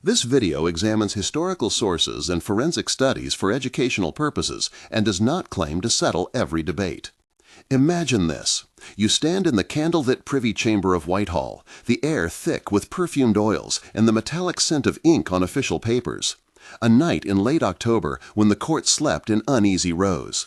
This video examines historical sources and forensic studies for educational purposes and does not claim to settle every debate. Imagine this. You stand in the candlelit privy chamber of Whitehall, the air thick with perfumed oils and the metallic scent of ink on official papers. A night in late October when the court slept in uneasy rows.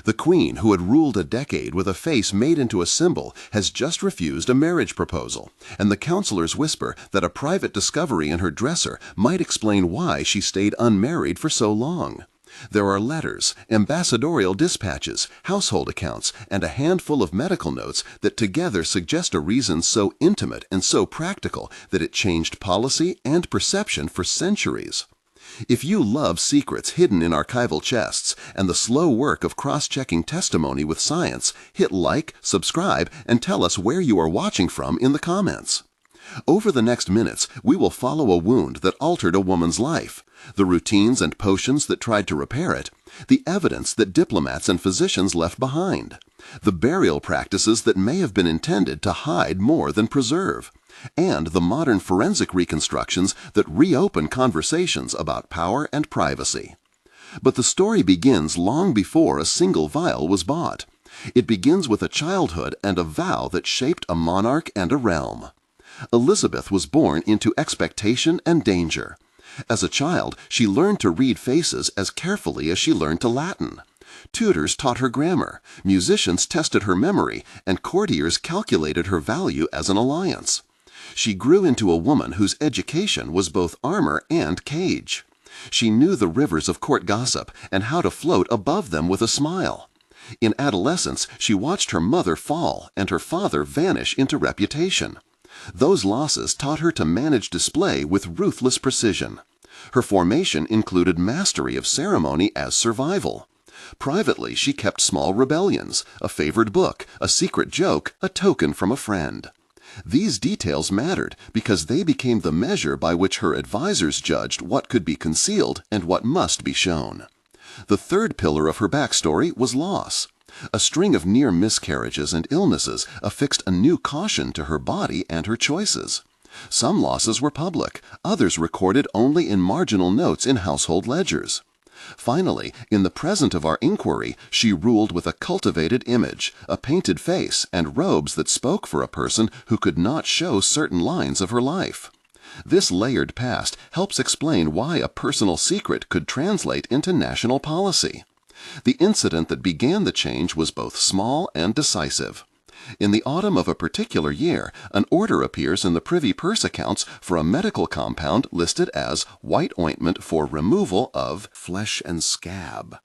The Queen, who had ruled a decade with a face made into a symbol, has just refused a marriage proposal, and the counselors whisper that a private discovery in her dresser might explain why she stayed unmarried for so long. There are letters, ambassadorial dispatches, household accounts, and a handful of medical notes that together suggest a reason so intimate and so practical that it changed policy and perception for centuries. If you love secrets hidden in archival chests and the slow work of cross-checking testimony with science, hit like, subscribe, and tell us where you are watching from in the comments. Over the next minutes, we will follow a wound that altered a woman's life, the routines and potions that tried to repair it, the evidence that diplomats and physicians left behind, the burial practices that may have been intended to hide more than preserve, and the modern forensic reconstructions that reopen conversations about power and privacy. But the story begins long before a single vial was bought. It begins with a childhood and a vow that shaped a monarch and a realm. Elizabeth was born into expectation and danger. As a child, she learned to read faces as carefully as she learned to Latin. Tutors taught her grammar, musicians tested her memory, and courtiers calculated her value as an alliance. She grew into a woman whose education was both armor and cage. She knew the rivers of court gossip and how to float above them with a smile. In adolescence, she watched her mother fall and her father vanish into reputation. Those losses taught her to manage display with ruthless precision. Her formation included mastery of ceremony as survival. Privately, she kept small rebellions, a favored book, a secret joke, a token from a friend. These details mattered because they became the measure by which her advisors judged what could be concealed and what must be shown. The third pillar of her backstory was loss. A string of near miscarriages and illnesses affixed a new caution to her body and her choices. Some losses were public, others recorded only in marginal notes in household ledgers. Finally, in the present of our inquiry, she ruled with a cultivated image, a painted face, and robes that spoke for a person who could not show certain lines of her life. This layered past helps explain why a personal secret could translate into national policy. The incident that began the change was both small and decisive. In the autumn of a particular year, an order appears in the Privy Purse accounts for a medical compound listed as white ointment for removal of flesh and scab.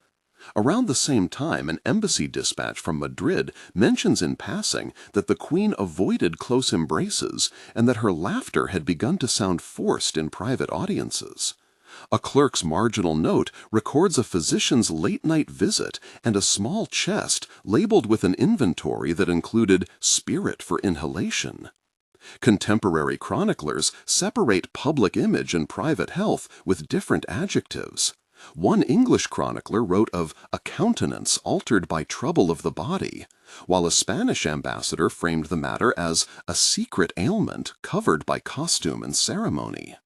Around the same time, an embassy dispatch from Madrid mentions in passing that the Queen avoided close embraces and that her laughter had begun to sound forced in private audiences. A clerk's marginal note records a physician's late-night visit and a small chest labeled with an inventory that included spirit for inhalation. Contemporary chroniclers separate public image and private health with different adjectives. One English chronicler wrote of a countenance altered by trouble of the body, while a Spanish ambassador framed the matter as a secret ailment covered by costume and ceremony.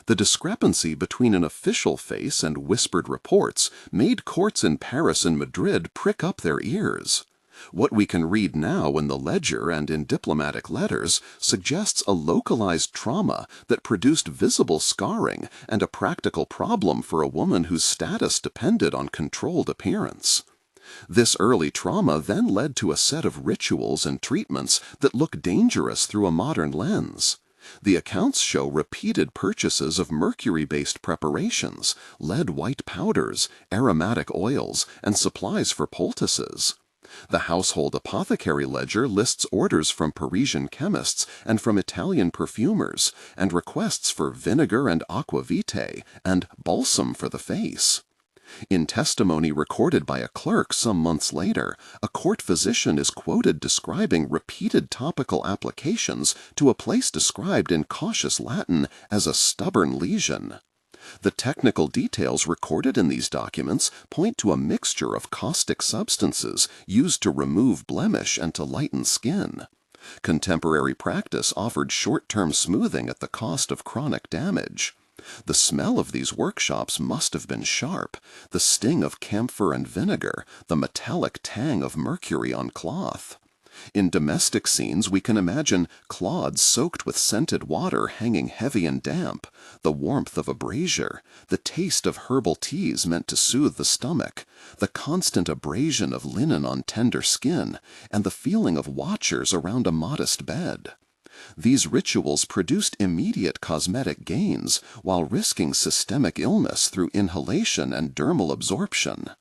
The discrepancy between an official face and whispered reports made courts in Paris and Madrid prick up their ears. What we can read now in the ledger and in diplomatic letters suggests a localized trauma that produced visible scarring and a practical problem for a woman whose status depended on controlled appearance. This early trauma then led to a set of rituals and treatments that look dangerous through a modern lens. The accounts show repeated purchases of mercury-based preparations, lead white powders, aromatic oils, and supplies for poultices. The household apothecary ledger lists orders from Parisian chemists and from Italian perfumers, and requests for vinegar and aquavitae, and balsam for the face. In testimony recorded by a clerk some months later, a court physician is quoted describing repeated topical applications to a place described in cautious Latin as a stubborn lesion. The technical details recorded in these documents point to a mixture of caustic substances used to remove blemish and to lighten skin. Contemporary practice offered short-term smoothing at the cost of chronic damage. The smell of these workshops must have been sharp, the sting of camphor and vinegar, the metallic tang of mercury on cloth. In domestic scenes we can imagine clods soaked with scented water hanging heavy and damp, the warmth of a brazier, the taste of herbal teas meant to soothe the stomach, the constant abrasion of linen on tender skin, and the feeling of watchers around a modest bed. These rituals produced immediate cosmetic gains while risking systemic illness through inhalation and dermal absorption.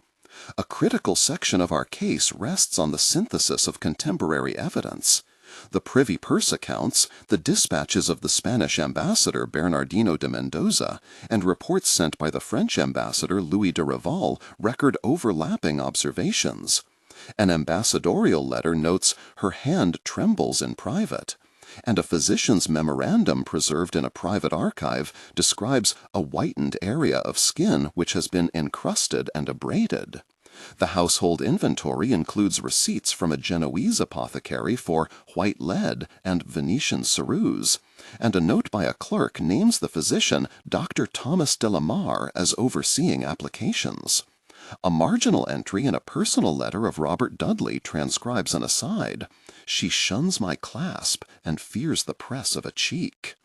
A critical section of our case rests on the synthesis of contemporary evidence. The Privy Purse accounts, the dispatches of the Spanish ambassador Bernardino de Mendoza, and reports sent by the French ambassador Louis de Reval record overlapping observations. An ambassadorial letter notes her hand trembles in private, and a physician's memorandum preserved in a private archive describes a whitened area of skin which has been encrusted and abraded. The household inventory includes receipts from a Genoese apothecary for white lead and Venetian ceruse, and a note by a clerk names the physician Dr. Thomas de la Mare as overseeing applications. A marginal entry in a personal letter of Robert Dudley transcribes an aside: "She shuns my clasp and fears the press of a cheek."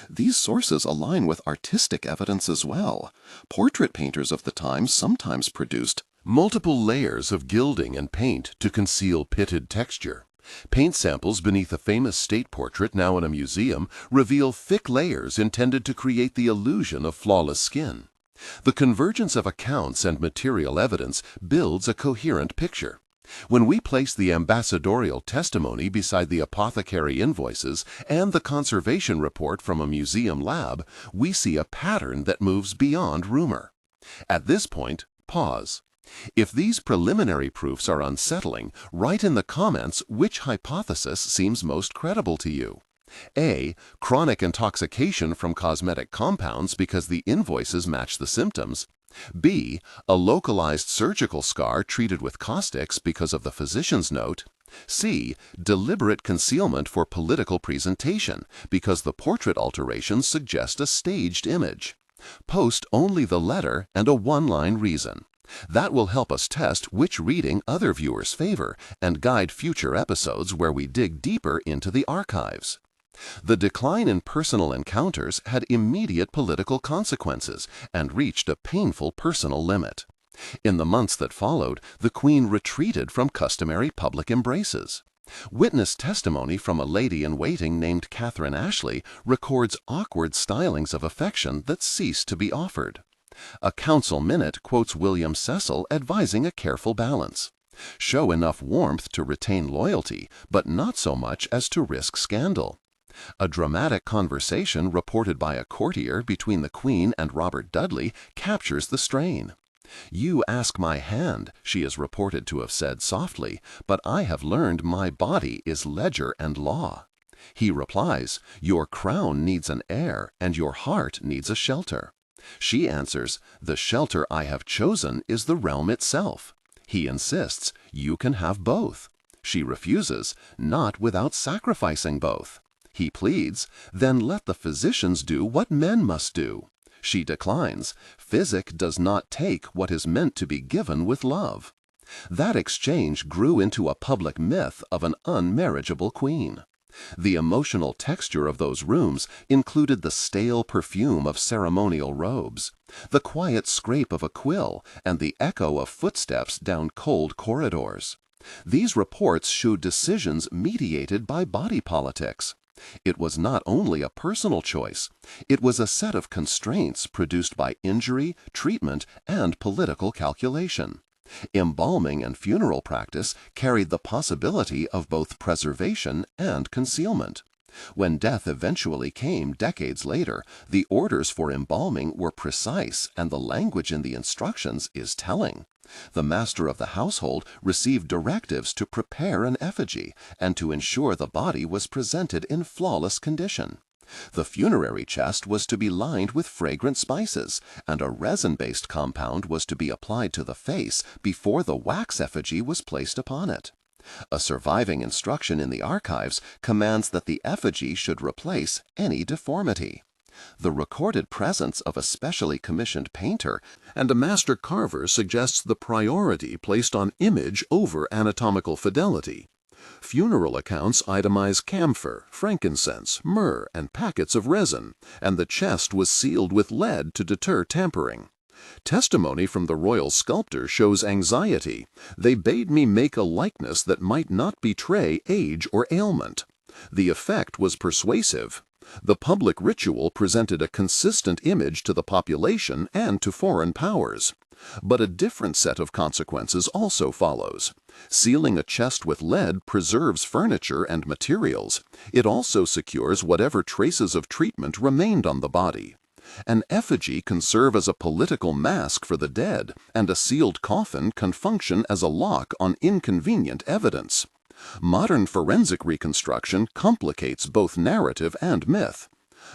These sources align with artistic evidence as well. Portrait painters of the time sometimes produced multiple layers of gilding and paint to conceal pitted texture. Paint samples beneath a famous state portrait now in a museum reveal thick layers intended to create the illusion of flawless skin. The convergence of accounts and material evidence builds a coherent picture. When we place the ambassadorial testimony beside the apothecary invoices and the conservation report from a museum lab, we see a pattern that moves beyond rumor. At this point, pause. If these preliminary proofs are unsettling, write in the comments which hypothesis seems most credible to you. A. Chronic intoxication from cosmetic compounds because the invoices match the symptoms. B. A localized surgical scar treated with caustics because of the physician's note. C. Deliberate concealment for political presentation because the portrait alterations suggest a staged image. Post only the letter and a one-line reason. That will help us test which reading other viewers favor and guide future episodes where we dig deeper into the archives. The decline in personal encounters had immediate political consequences and reached a painful personal limit. In the months that followed, the Queen retreated from customary public embraces. Witness testimony from a lady-in-waiting named Catherine Ashley records awkward stylings of affection that ceased to be offered. A council minute quotes William Cecil advising a careful balance. Show enough warmth to retain loyalty, but not so much as to risk scandal. A dramatic conversation reported by a courtier between the Queen and Robert Dudley captures the strain. "You ask my hand," she is reported to have said softly, "but I have learned my body is ledger and law." He replies, "Your crown needs an heir, and your heart needs a shelter." She answers, "The shelter I have chosen is the realm itself." He insists, "You can have both." She refuses, "Not without sacrificing both." He pleads, "Then let the physicians do what men must do." She declines, "Physic does not take what is meant to be given with love." That exchange grew into a public myth of an unmarriageable queen. The emotional texture of those rooms included the stale perfume of ceremonial robes, the quiet scrape of a quill, and the echo of footsteps down cold corridors. These reports showed decisions mediated by body politics. It was not only a personal choice, it was a set of constraints produced by injury, treatment, and political calculation. Embalming and funeral practice carried the possibility of both preservation and concealment. When death eventually came decades later, the orders for embalming were precise and the language in the instructions is telling. The master of the household received directives to prepare an effigy and to ensure the body was presented in flawless condition. The funerary chest was to be lined with fragrant spices, and a resin-based compound was to be applied to the face before the wax effigy was placed upon it. A surviving instruction in the archives commands that the effigy should replace any deformity. The recorded presence of a specially commissioned painter and a master carver suggests the priority placed on image over anatomical fidelity. Funeral accounts itemize camphor, frankincense, myrrh, and packets of resin, and the chest was sealed with lead to deter tampering. Testimony from the royal sculptor shows anxiety. They bade me make a likeness that might not betray age or ailment. The effect was persuasive. The public ritual presented a consistent image to the population and to foreign powers. But a different set of consequences also follows. Sealing a chest with lead preserves furniture and materials. It also secures whatever traces of treatment remained on the body. An effigy can serve as a political mask for the dead, and a sealed coffin can function as a lock on inconvenient evidence. Modern forensic reconstruction complicates both narrative and myth.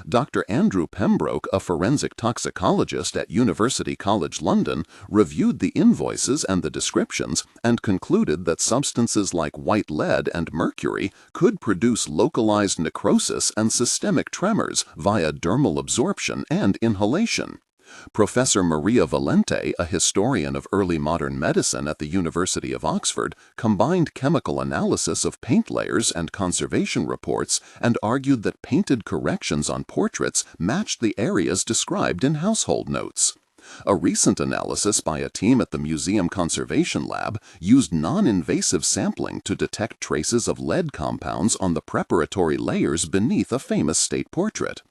Dr. Andrew Pembroke, a forensic toxicologist at University College London, reviewed the invoices and the descriptions and concluded that substances like white lead and mercury could produce localized necrosis and systemic tremors via dermal absorption and inhalation. Professor Maria Valente, a historian of early modern medicine at the University of Oxford, combined chemical analysis of paint layers and conservation reports and argued that painted corrections on portraits matched the areas described in household notes. A recent analysis by a team at the Museum Conservation Lab used non-invasive sampling to detect traces of lead compounds on the preparatory layers beneath a famous state portrait.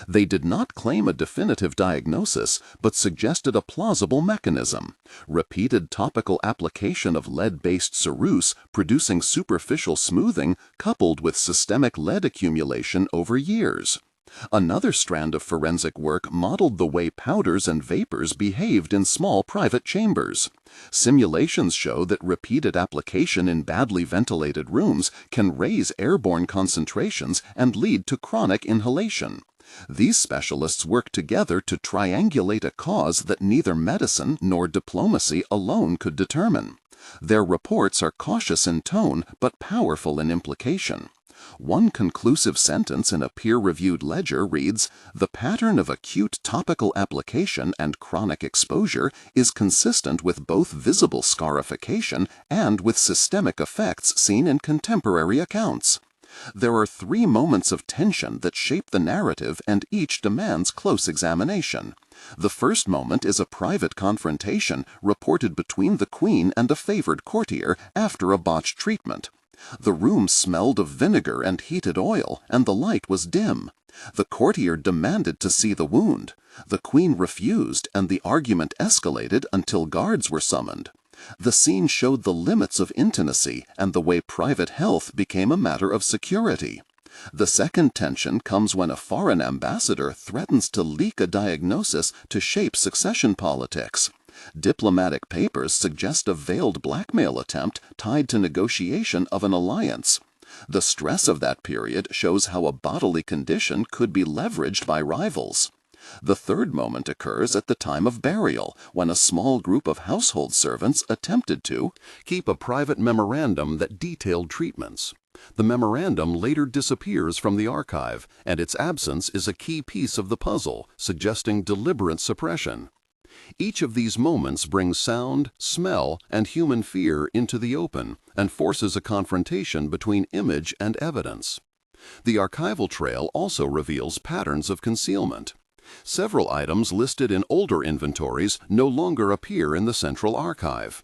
They did not claim a definitive diagnosis, but suggested a plausible mechanism: repeated topical application of lead-based ceruse producing superficial smoothing coupled with systemic lead accumulation over years. Another strand of forensic work modeled the way powders and vapors behaved in small private chambers. Simulations show that repeated application in badly ventilated rooms can raise airborne concentrations and lead to chronic inhalation. These specialists work together to triangulate a cause that neither medicine nor diplomacy alone could determine. Their reports are cautious in tone but powerful in implication. One conclusive sentence in a peer-reviewed ledger reads, "The pattern of acute topical application and chronic exposure is consistent with both visible scarification and with systemic effects seen in contemporary accounts." There are three moments of tension that shape the narrative, and each demands close examination. The first moment is a private confrontation reported between the Queen and a favored courtier after a botched treatment. The room smelled of vinegar and heated oil, and the light was dim. The courtier demanded to see the wound. The Queen refused, and the argument escalated until guards were summoned. The scene showed the limits of intimacy and the way private health became a matter of security. The second tension comes when a foreign ambassador threatens to leak a diagnosis to shape succession politics. Diplomatic papers suggest a veiled blackmail attempt tied to negotiation of an alliance. The stress of that period shows how a bodily condition could be leveraged by rivals. The third moment occurs at the time of burial, when a small group of household servants attempted to keep a private memorandum that detailed treatments. The memorandum later disappears from the archive, and its absence is a key piece of the puzzle, suggesting deliberate suppression. Each of these moments brings sound, smell, and human fear into the open and forces a confrontation between image and evidence. The archival trail also reveals patterns of concealment. Several items listed in older inventories no longer appear in the central archive.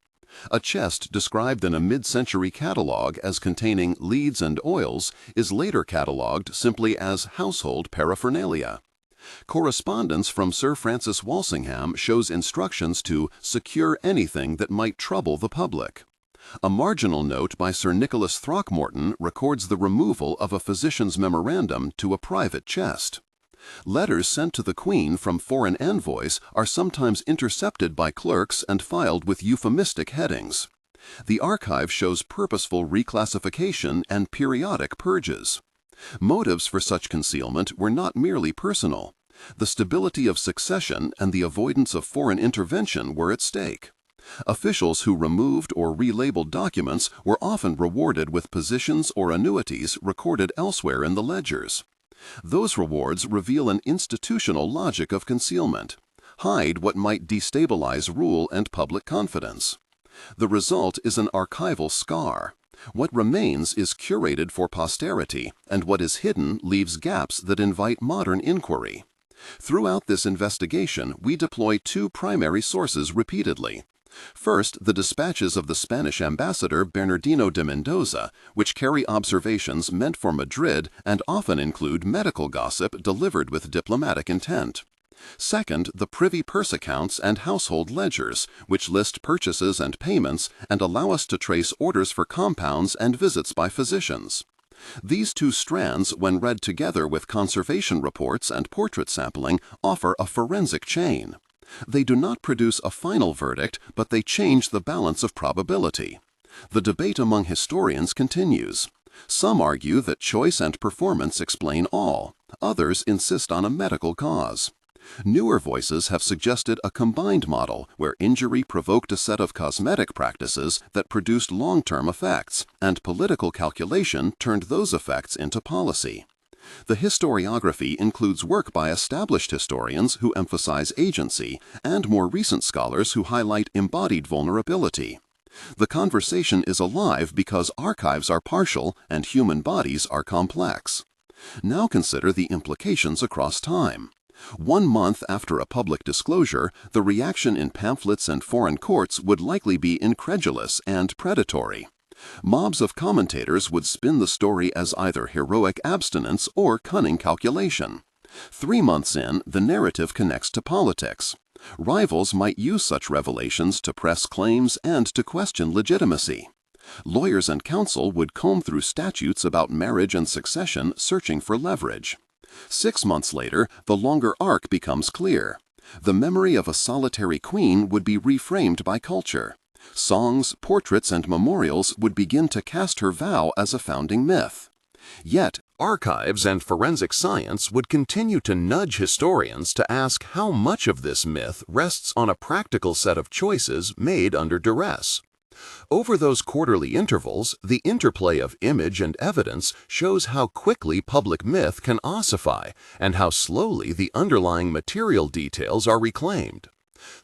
A chest described in a mid-century catalog as containing leads and oils is later catalogued simply as household paraphernalia. Correspondence from Sir Francis Walsingham shows instructions to secure anything that might trouble the public. A marginal note by Sir Nicholas Throckmorton records the removal of a physician's memorandum to a private chest. Letters sent to the Queen from foreign envoys are sometimes intercepted by clerks and filed with euphemistic headings. The archive shows purposeful reclassification and periodic purges. Motives for such concealment were not merely personal. The stability of succession and the avoidance of foreign intervention were at stake. Officials who removed or relabeled documents were often rewarded with positions or annuities recorded elsewhere in the ledgers. Those rewards reveal an institutional logic of concealment, hide what might destabilize rule and public confidence. The result is an archival scar. What remains is curated for posterity, and what is hidden leaves gaps that invite modern inquiry. Throughout this investigation, we deploy two primary sources repeatedly. First, the dispatches of the Spanish ambassador Bernardino de Mendoza, which carry observations meant for Madrid and often include medical gossip delivered with diplomatic intent. Second, the privy purse accounts and household ledgers, which list purchases and payments and allow us to trace orders for compounds and visits by physicians. These two strands, when read together with conservation reports and portrait sampling, offer a forensic chain. They do not produce a final verdict, but they change the balance of probability. The debate among historians continues. Some argue that choice and performance explain all. Others insist on a medical cause. Newer voices have suggested a combined model where injury provoked a set of cosmetic practices that produced long-term effects, and political calculation turned those effects into policy. The historiography includes work by established historians who emphasize agency and more recent scholars who highlight embodied vulnerability. The conversation is alive because archives are partial and human bodies are complex. Now consider the implications across time. 1 month after a public disclosure, the reaction in pamphlets and foreign courts would likely be incredulous and predatory. Mobs of commentators would spin the story as either heroic abstinence or cunning calculation. 3 months in, the narrative connects to politics. Rivals might use such revelations to press claims and to question legitimacy. Lawyers and counsel would comb through statutes about marriage and succession, searching for leverage. 6 months later, the longer arc becomes clear. The memory of a solitary queen would be reframed by culture. Songs, portraits, and memorials would begin to cast her vow as a founding myth. Yet, archives and forensic science would continue to nudge historians to ask how much of this myth rests on a practical set of choices made under duress. Over those quarterly intervals, the interplay of image and evidence shows how quickly public myth can ossify and how slowly the underlying material details are reclaimed.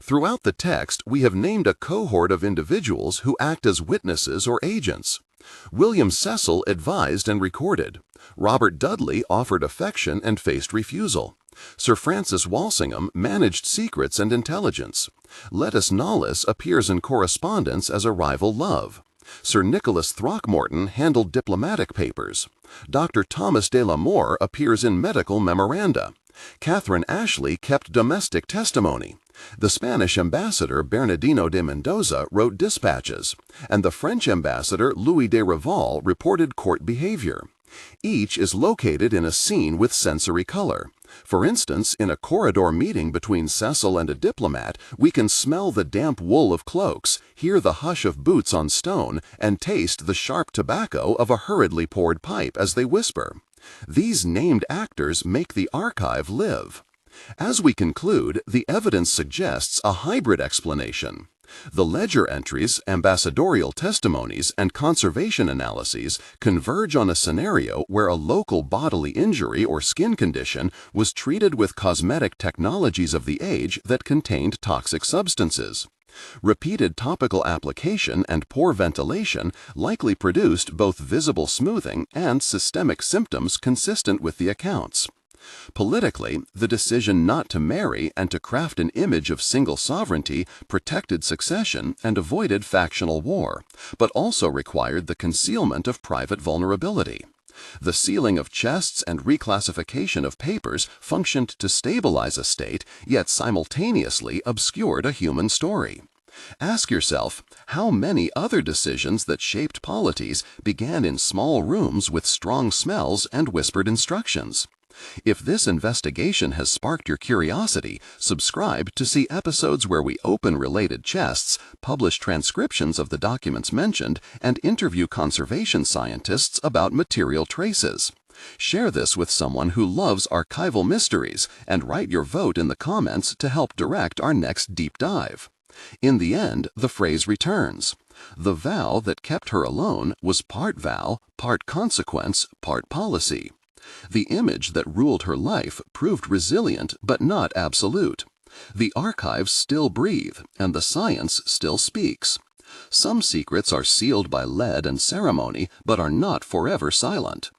Throughout the text, we have named a cohort of individuals who act as witnesses or agents. William Cecil advised and recorded. Robert Dudley offered affection and faced refusal. Sir Francis Walsingham managed secrets and intelligence. Lettice Knollys appears in correspondence as a rival love. Sir Nicholas Throckmorton handled diplomatic papers. Dr. Thomas de la Moore appears in medical memoranda. Catherine Ashley kept domestic testimony. The Spanish ambassador Bernardino de Mendoza wrote dispatches, and the French ambassador Louis de Rival reported court behavior. Each is located in a scene with sensory color. For instance, in a corridor meeting between Cecil and a diplomat, we can smell the damp wool of cloaks, hear the hush of boots on stone, and taste the sharp tobacco of a hurriedly poured pipe as they whisper. These named actors make the archive live. As we conclude, the evidence suggests a hybrid explanation. The ledger entries, ambassadorial testimonies, and conservation analyses converge on a scenario where a local bodily injury or skin condition was treated with cosmetic technologies of the age that contained toxic substances. Repeated topical application and poor ventilation likely produced both visible smoothing and systemic symptoms consistent with the accounts. Politically, the decision not to marry and to craft an image of single sovereignty protected succession and avoided factional war, but also required the concealment of private vulnerability. The sealing of chests and reclassification of papers functioned to stabilize a state, yet simultaneously obscured a human story. Ask yourself, how many other decisions that shaped polities began in small rooms with strong smells and whispered instructions? If this investigation has sparked your curiosity, subscribe to see episodes where we open related chests, publish transcriptions of the documents mentioned, and interview conservation scientists about material traces. Share this with someone who loves archival mysteries, and write your vote in the comments to help direct our next deep dive. In the end, the phrase returns. The vow that kept her alone was part vow, part consequence, part policy. The image that ruled her life proved resilient but not absolute. The archives still breathe, and the science still speaks. Some secrets are sealed by lead and ceremony, but are not forever silent.